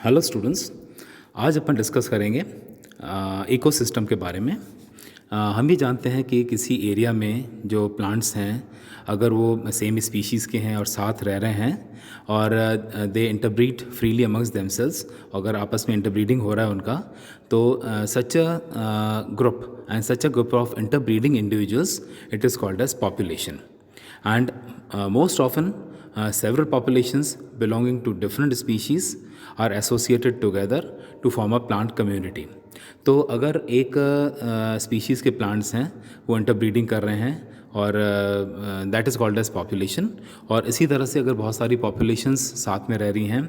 Hello students. आज अपन discuss करेंगे ecosystem के बारे में। हम ये जानते हैं कि किसी एरिया में जो प्लांट्स हैं, अगर वो सेम स्पीशीज़ के हैं और साथ रह रहे हैं और they interbreed freely amongst themselves, अगर आपस में इंटरब्रीडिंग हो रहा है उनका, तो such a group and such a group of interbreeding individuals, it is called as population. And most often, several populations belonging to different species are associated together to form a plant community. तो अगर एक species के plants हैं वो interbreeding कर रहे हैं और that is called as population. और इसी तरह से अगर बहुत सारी पॉपुलेशंस साथ में रह रही हैं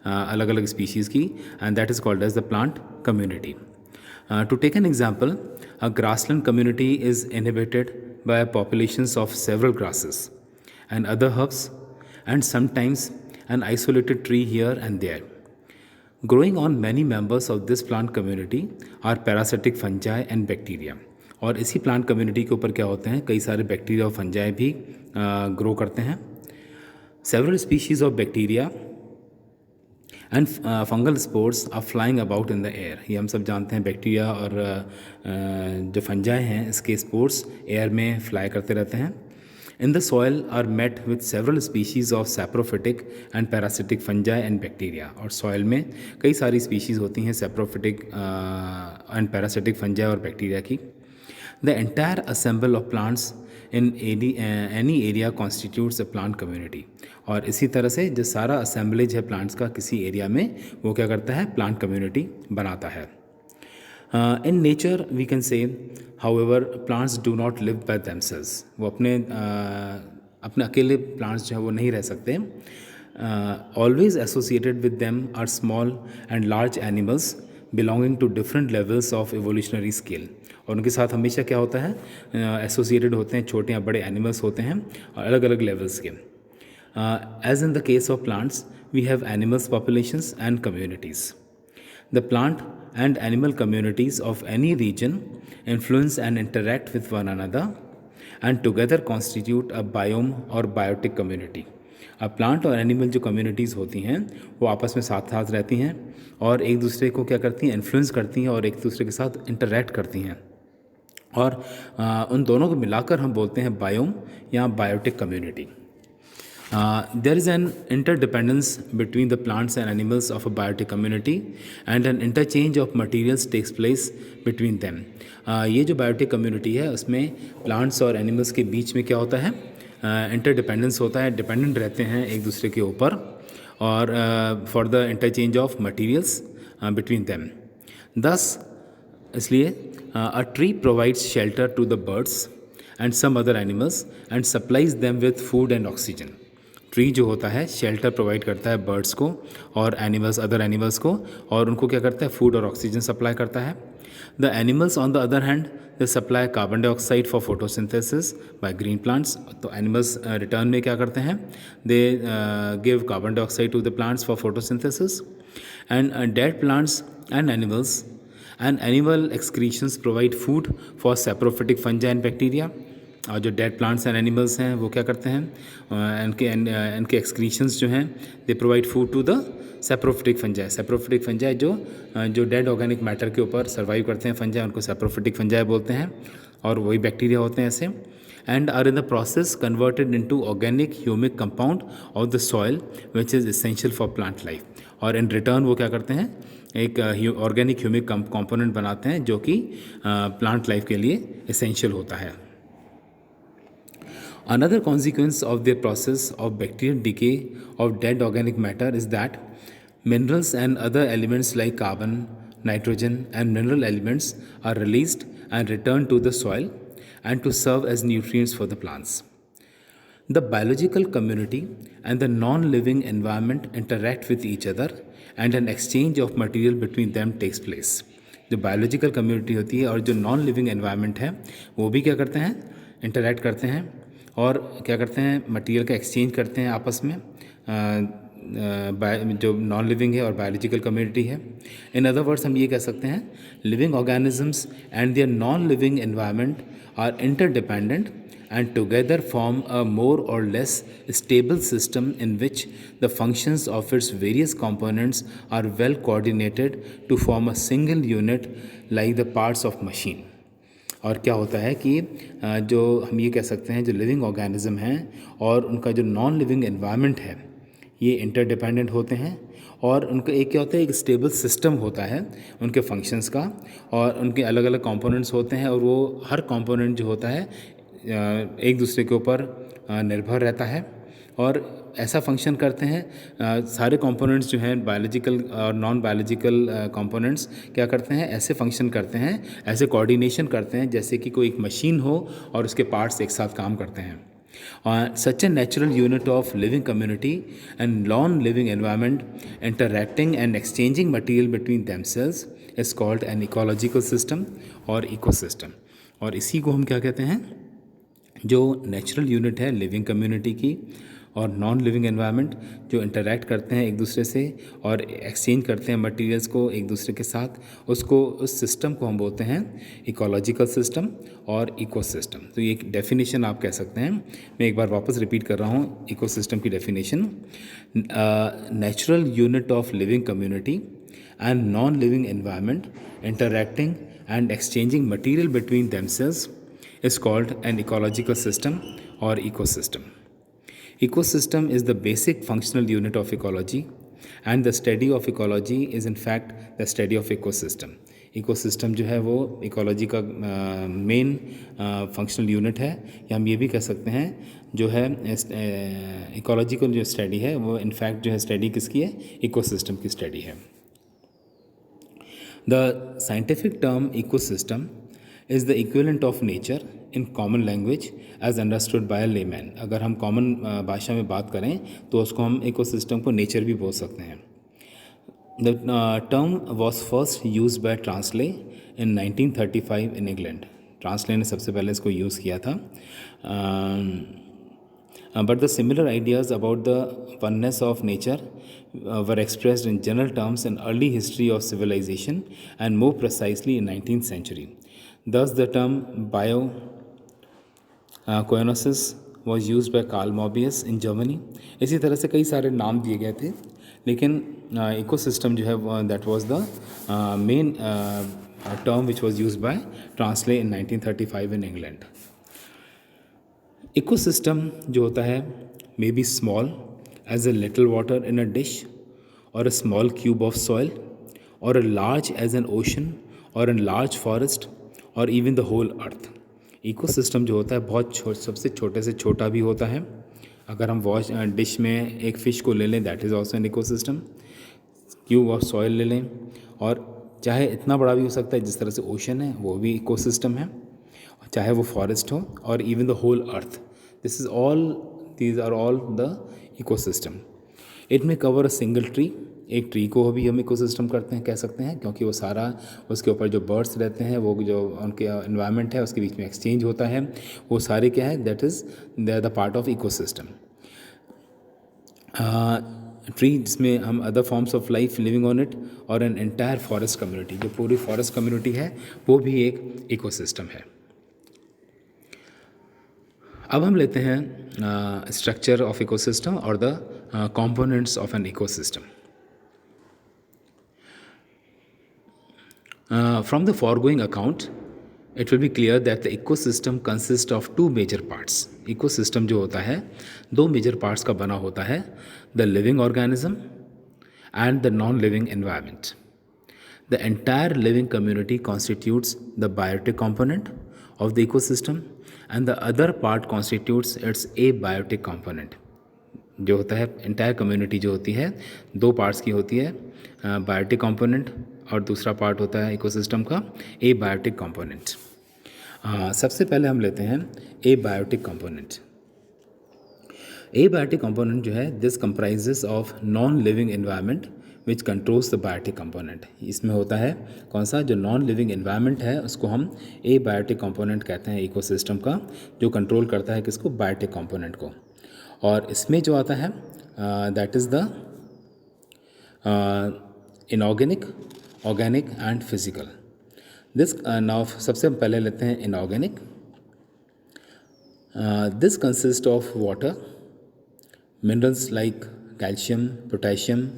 अलग अलग स्पीशीज़ की, and that is called as the plant community. To take an example, a grassland community is inhabited by populations of several grasses and other herbs, and sometimes an isolated tree here and there. Growing on many members of this plant community are parasitic fungi and bacteria. और इसी plant community के ऊपर क्या होते हैं, कई सारे bacteria और फंजाई भी ग्रो करते हैं. Several species of bacteria and fungal spores are flying about in the air. ये हम सब जानते हैं, बैक्टीरिया और जो फंजाई हैं इसके स्पोर्स एयर में फ्लाई करते रहते हैं. In the soil are met with several species of saprophytic and parasitic fungi and bacteria. और सॉइल में कई सारी स्पीशीज़ होती हैं सैप्रोफिटिक एंड पैरासिटिक फंजाई और बैक्टीरिया की. The entire assemble of plants in any area constitutes a plant community. और इसी तरह से जो सारा असेंबलेज है प्लांट्स का किसी एरिया में, वो क्या करता है, प्लांट कम्युनिटी बनाता है. In nature we can say however plants do not live by themselves. वो अपने अकेले प्लांट्स जो है वो नहीं रह सकते. Always associated with them are small and large animals belonging to different levels of evolutionary scale. और उनके साथ हमेशा क्या होता है, एसोसिएटेड होते हैं छोटे या बड़े एनिमल्स होते हैं और अलग अलग लेवल्स के. As in the case of plants we have animals populations and communities. The plant and animal communities of any region influence and interact with one another and together constitute a biome or biotic community. अब plant और animal जो communities होती हैं वो आपस में साथ साथ रहती हैं और एक दूसरे को क्या करती हैं, इन्फ्लुएंस करती हैं और एक दूसरे के साथ इंटरैक्ट करती हैं. और उन दोनों को मिलाकर हम बोलते हैं बायोम या biotic community. There is an interdependence between the plants and animals of a biotic community and an interchange of materials takes place between them. ये जो बायोटिक कम्युनिटी है उसमें प्लांट्स और एनिमल्स के बीच में क्या होता है, इंटरडिपेंडेंस होता है, डिपेंडेंट रहते हैं एक दूसरे के ऊपर, और for the interchange of materials between them. Thus इसलिए a tree provides shelter to the birds and some other animals and supplies them with food and oxygen. Tree जो होता है शेल्टर प्रोवाइड करता है बर्ड्स को और एनिमल्स, अदर एनिमल्स को, और उनको क्या करता है, फूड और ऑक्सीजन सप्लाई करता है. The animals on the other hand they supply carbon dioxide for photosynthesis by green plants. तो एनिमल्स रिटर्न में क्या करते हैं, they give carbon dioxide to the plants for photosynthesis. And dead plants and animals and animal excretions provide food for saprophytic fungi and bacteria. और जो dead plants and animals हैं वो क्या करते हैं, इनके एक्सक्रीशंस जो हैं they provide food to the saprophytic fungi. Saprophytic fungi जो डेड ऑर्गेनिक मैटर के ऊपर सर्वाइव करते हैं फंजाई, उनको सैप्रोफिटिक फंजाई बोलते हैं, और वही बैक्टीरिया होते हैं ऐसे. And are in the process converted into organic humic compound of the soil which is essential for plant life. और इन रिटर्न वो क्या करते हैं, एक ऑर्गेनिक ह्यूमिक कंपोनेंट बनाते हैं जो कि प्लांट लाइफ के लिए एसेंशियल होता है. Another consequence of their process of bacterial decay of dead organic matter is that minerals and other elements like carbon, nitrogen and mineral elements are released and returned to the soil and to serve as nutrients for the plants. The biological community and the non-living environment interact with each other and an exchange of material between them takes place. जो biological community होती है और जो non living environment है वो भी क्या करते हैं, इंटरैक्ट करते हैं और क्या करते हैं, मटेरियल का एक्सचेंज करते हैं आपस में, जो नॉन लिविंग है और बायोलॉजिकल कम्युनिटी है. इन अदर वर्ड्स हम ये कह सकते हैं, living organisms and their non living environment are interdependent and together form a more or less stable system in which the functions of its various components are well coordinated to form a single unit like the parts of machine. और क्या होता है कि जो हम ये कह सकते हैं जो लिविंग ऑर्गेनिज्म हैं और उनका जो नॉन लिविंग एनवायरनमेंट है ये इंटरडिपेंडेंट होते हैं और उनका एक क्या होता है एक स्टेबल सिस्टम होता है उनके फंक्शंस का और उनके अलग अलग कंपोनेंट्स होते हैं और वो हर कंपोनेंट जो होता है एक दूसरे के ऊपर निर्भर रहता है और ऐसा फंक्शन करते हैं सारे कंपोनेंट्स जो हैं बायोलॉजिकल और नॉन बायोलॉजिकल कंपोनेंट्स क्या करते हैं ऐसे फंक्शन करते हैं ऐसे कोऑर्डिनेशन करते हैं जैसे कि कोई एक मशीन हो और उसके पार्ट्स एक साथ काम करते हैं. Such a natural unit of living community and non-living environment interacting and exchanging material between themselves is called an ecological system और ecosystem. और इसी को हम क्या कहते हैं जो नेचुरल यूनिट है लिविंग कम्युनिटी की और नॉन लिविंग एनवायरनमेंट जो इंटरेक्ट करते हैं एक दूसरे से और एक्सचेंज करते हैं मटेरियल्स को एक दूसरे के साथ उसको उस सिस्टम को हम बोलते हैं इकोलॉजिकल सिस्टम और इकोसिस्टम. तो ये एक डेफिनेशन आप कह सकते हैं. मैं एक बार वापस रिपीट कर रहा हूँ इकोसिस्टम की definition. Natural unit of living community and non living environment interacting and exchanging material between themselves is called an ecological system or ecosystem. Ecosystem is the basic functional unit of ecology and the study of ecology is in fact the study of ecosystem. Ecosystem जो है वो ecology का main functional unit है या हम ये भी कह सकते हैं जो है ecological जो study है वो in fact जो है study किसकी है ecosystem की study है. The scientific term ecosystem is the equivalent of nature in common language as understood by a layman. अगर हम कॉमन भाषा में बात करें तो उसको हम इकोसिस्टम को नेचर भी बोल सकते हैं. The term was first used by Transley in 1935 in England. ट्रांसले ने सबसे पहले इसको यूज़ किया था. But the similar ideas about the oneness of nature were expressed in general terms in early history of civilization and more precisely in 19th century. Thus, the term biocoenosis was used by Karl Mobius in Germany. इसी तरह से कई सारे नाम दिए गए थे लेकिन इकोसिस्टम जो है that was the main term which was used by Transley in 1935 in England. Ecosystem जो होता है may be small as a little water in a dish or a small cube of soil or a large as an ocean or a large forest और even the whole earth. Ecosystem जो होता है बहुत सबसे छोटे से छोटा भी होता है. अगर हम वॉश डिश में एक फ़िश को ले लें that is also an ecosystem. Cube of soil ले लें और चाहे इतना बड़ा भी हो सकता है जिस तरह से ओशन है वो भी इकोसिस्टम है चाहे वो फॉरेस्ट हो और even the whole earth. These are all the ecosystem. It may cover a single tree. एक ट्री को भी हम इकोसिस्टम करते हैं कह सकते हैं क्योंकि वो सारा उसके ऊपर जो बर्ड्स रहते हैं वो जो उनके एनवायरनमेंट है उसके बीच में एक्सचेंज होता है वो सारे क्या है that is they are the part of ecosystem. Tree जिसमें हम other forms of life living on it और एन एंटायर फॉरेस्ट कम्युनिटी जो पूरी फॉरेस्ट कम्युनिटी है वो भी एक इकोसिस्टम है. अब हम लेते हैं स्ट्रक्चर ऑफ इकोसिस्टम और the components of an ecosystem. From the foregoing account, it will be clear that the ecosystem consists of two major parts. Ecosystem जो होता है दो major parts का बना होता है the living organism and the non-living environment. The entire living community constitutes the biotic component of the ecosystem and the other part constitutes its abiotic component. जो होता है इंटायर कम्युनिटी जो होती है दो पार्ट्स की होती है बायोटिक कंपोनेंट और दूसरा पार्ट होता है इकोसिस्टम का ए बायोटिक कंपोनेंट. सबसे पहले हम लेते हैं abiotic component. Abiotic component जो है this comprises of non living environment which controls the biotic component. इसमें होता है कौन सा जो नॉन लिविंग एनवायरनमेंट है उसको हम ए बायोटिक कंपोनेंट कहते हैं इकोसिस्टम का जो कंट्रोल करता है किसको बायोटिक कंपोनेंट को. और इसमें जो आता है that is the inorganic organic and physical. This now सबसे पहले लेते हैं inorganic. This consists of water, minerals like calcium, potassium,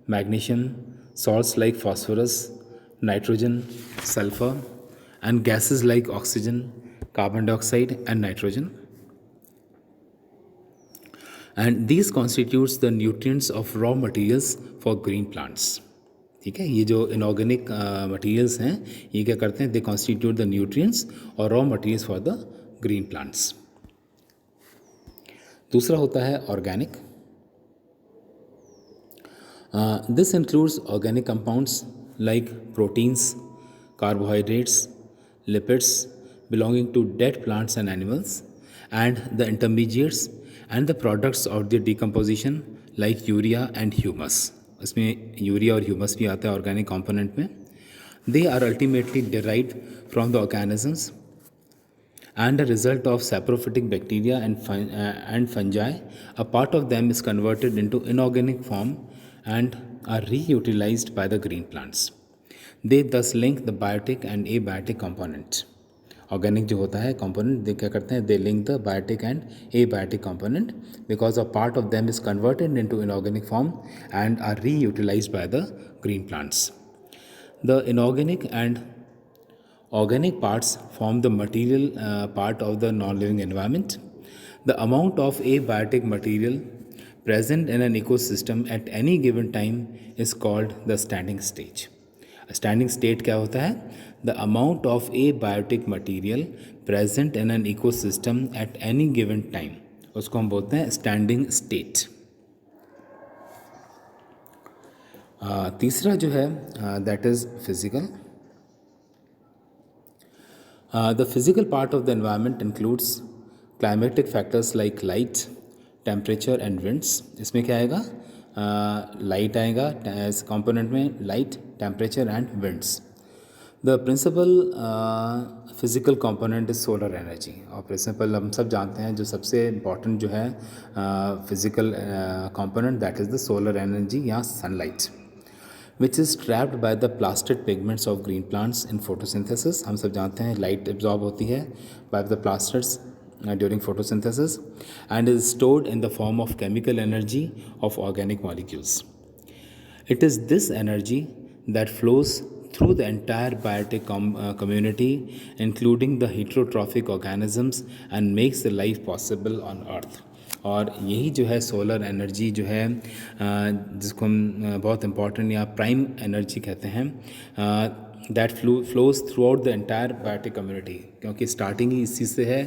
magnesium, salts like phosphorus, nitrogen, sulfur, and gases like oxygen, carbon dioxide, and nitrogen. And these constitutes the nutrients of raw materials for green plants. ठीक है, ये जो inorganic materials हैं ये क्या करते हैं, they constitute the nutrients और raw materials for the green plants. दूसरा होता है organic. This includes organic compounds like proteins, carbohydrates, lipids belonging to dead plants and animals, and the intermediates and the products of their decomposition like urea and humus. इसमें urea और humus भी आता है organic component में. They are ultimately derived from the organisms and a result of saprophytic bacteria and fungi. A part of them is converted into inorganic form and are reutilized by the green plants. They thus link the biotic and abiotic components. Organic जो होता है component they क्या करते हैं, they link the biotic and abiotic component because a part of them is converted into inorganic form and are reutilized by the green plants. The inorganic and organic parts form the material part of the non-living environment. The amount of abiotic material present in an ecosystem at any given time is called the standing stage. Standing state क्या होता है? The amount of abiotic material present in an ecosystem at any given time, उसको हम बोलते हैं standing state. तीसरा जो है that is physical. The physical part of the environment includes climatic factors like light, temperature and winds. इसमें क्या आएगा? लाइट आएगा इस कंपोनेंट में, light, temperature and winds. The principal physical component is solar energy. और प्रिंसिपल हम सब जानते हैं जो सबसे इम्पॉर्टेंट जो है physical component that is the solar energy या sunlight, which is trapped by the plastid pigments of green plants in photosynthesis. हम सब जानते हैं लाइट एब्जॉर्ब होती है by the plastids during photosynthesis and is stored in the form of chemical energy of organic molecules. It is this energy that flows through the entire biotic community including the heterotrophic organisms and makes the life possible on earth. और यही जो है solar energy जो है जिसको हम बहुत important या प्राइम एनर्जी कहते हैं, that flows throughout the entire biotic community, क्योंकि स्टार्टिंग ही इसी से है.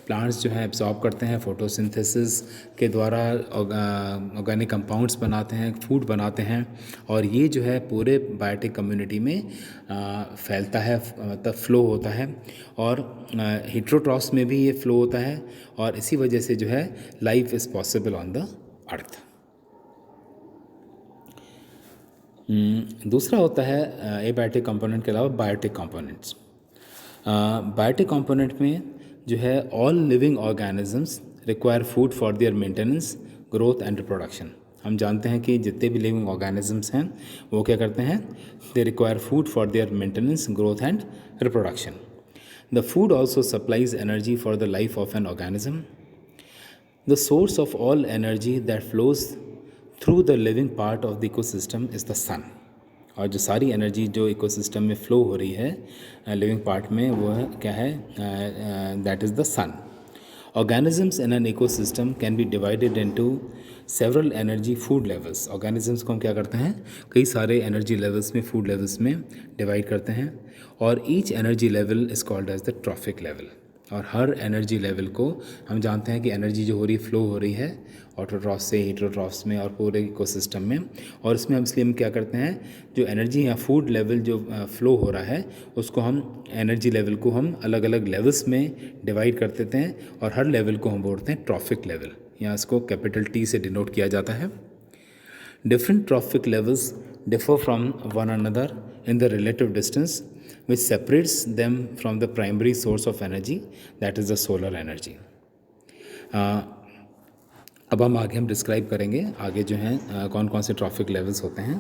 प्लांट्स जो है एब्जॉर्ब करते हैं फोटोसिंथेसिस के द्वारा, ऑर्गेनिक कंपाउंड्स बनाते हैं, फूड बनाते हैं, और ये जो है पूरे बायोटिक कम्युनिटी में फैलता है, मतलब फ्लो होता है. और हेट्रोट्रॉफ्स में भी ये फ्लो होता है और इसी वजह से जो है life is possible on the earth. दूसरा होता है एबायोटिक कंपोनेंट के अलावा बायोटिक कंपोनेंट्स. बायोटिक कंपोनेंट में जो है all living organisms require food for their maintenance, growth and reproduction. हम जानते हैं कि जितने भी लिविंग ऑर्गेनिजम्स हैं वो क्या करते हैं, they require food for their maintenance, growth and reproduction. The food also supplies energy for the life of an organism. The source of all energy that flows through the living part of the ecosystem is the sun. और जो सारी energy जो ecosystem में flow हो रही है living part में, वो है क्या है, that is the sun. Organisms in an ecosystem can be divided into several energy food levels. Organisms को हम क्या करते हैं, कई सारे एनर्जी लेवल्स में, फूड लेवल्स में डिवाइड करते हैं, और each energy level is called as the trophic level. और हर एनर्जी लेवल को हम जानते हैं कि एनर्जी जो हो रही है, फ्लो हो रही है ऑटोट्रॉफ्स से हेटेरोट्रॉफ्स में और पूरे इकोसिस्टम में. और इसमें हम इसलिए हम क्या करते हैं, जो एनर्जी या फूड लेवल जो फ्लो हो रहा है उसको हम, एनर्जी लेवल को हम अलग अलग लेवल्स में डिवाइड कर देते हैं, और हर लेवल को हम बोलते हैं ट्रॉफिक लेवल, या इसको कैपिटल T से डिनोट किया जाता है. Different trophic levels differ from one another in the relative distance which separates them from the primary source of energy, that is the solar energy. अब हम डिस्क्राइब करेंगे आगे जो हैं कौन कौन से ट्रॉफिक लेवल्स होते हैं.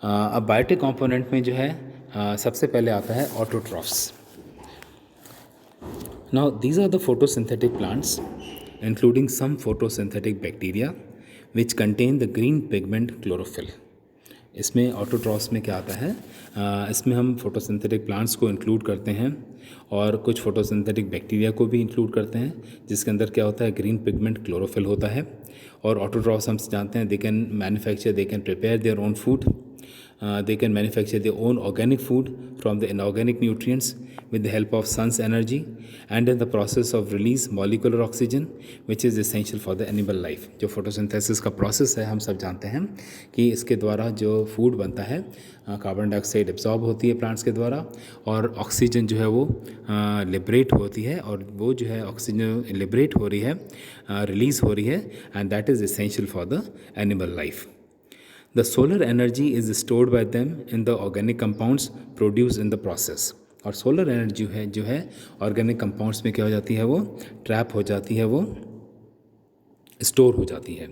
अब बायोटिक कंपोनेंट में जो है सबसे पहले आता है autotrophs. Now, these are the photosynthetic plants, including some photosynthetic bacteria, which contain the green pigment chlorophyll. इसमें ऑटोट्रॉफ्स में क्या आता है, इसमें हम फोटोसिंथेटिक प्लांट्स को इंक्लूड करते हैं और कुछ फोटोसिंथेटिक बैक्टीरिया को भी इंक्लूड करते हैं, जिसके अंदर क्या होता है, ग्रीन पिगमेंट क्लोरोफिल होता है. और ऑटोट्रॉफ्स हम जानते हैं, they can prepare their own food, they can manufacture their own organic food from the inorganic nutrients with the help of sun's energy, and in the process of release molecular oxygen which is essential for the animal life. जो photosynthesis का process है, हम सब जानते हैं कि इसके द्वारा जो food बनता है, कार्बन डाइऑक्साइड एब्जॉर्ब होती है प्लांट्स के द्वारा और ऑक्सीजन जो है वो लिबरेट होती है, और वो जो है ऑक्सीजन लिबरेट हो रही है, रिलीज़ हो रही है, and that is essential for the animal life. The solar energy is stored by them in the organic compounds produced in the process. और सोलर एनर्जी जो है ऑर्गेनिक कंपाउंड्स में क्या हो जाती है, वो ट्रैप हो जाती है, वो स्टोर हो जाती है.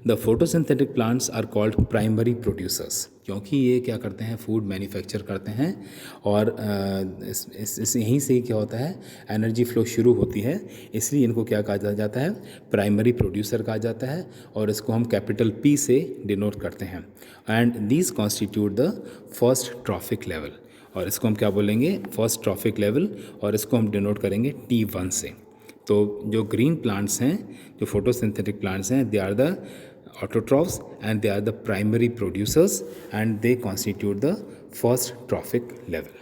The photosynthetic plants are called primary producers, क्योंकि ये क्या करते हैं, फूड मैन्युफैक्चर करते हैं, और यहीं से क्या होता है, एनर्जी फ्लो शुरू होती है, इसलिए इनको क्या कहा जाता है, प्राइमरी प्रोड्यूसर कहा जाता है, और इसको हम कैपिटल P से डिनोट करते हैं. And these constitute the first trophic level, और इसको हम क्या बोलेंगे, फर्स्ट ट्रॉफिक लेवल, और इसको हम डिनोट करेंगे T1 से. तो जो ग्रीन प्लांट्स हैं, जो फोटोसिंथेटिक प्लांट्स हैं, they are the autotrophs and they are the primary producers and they constitute the first trophic level.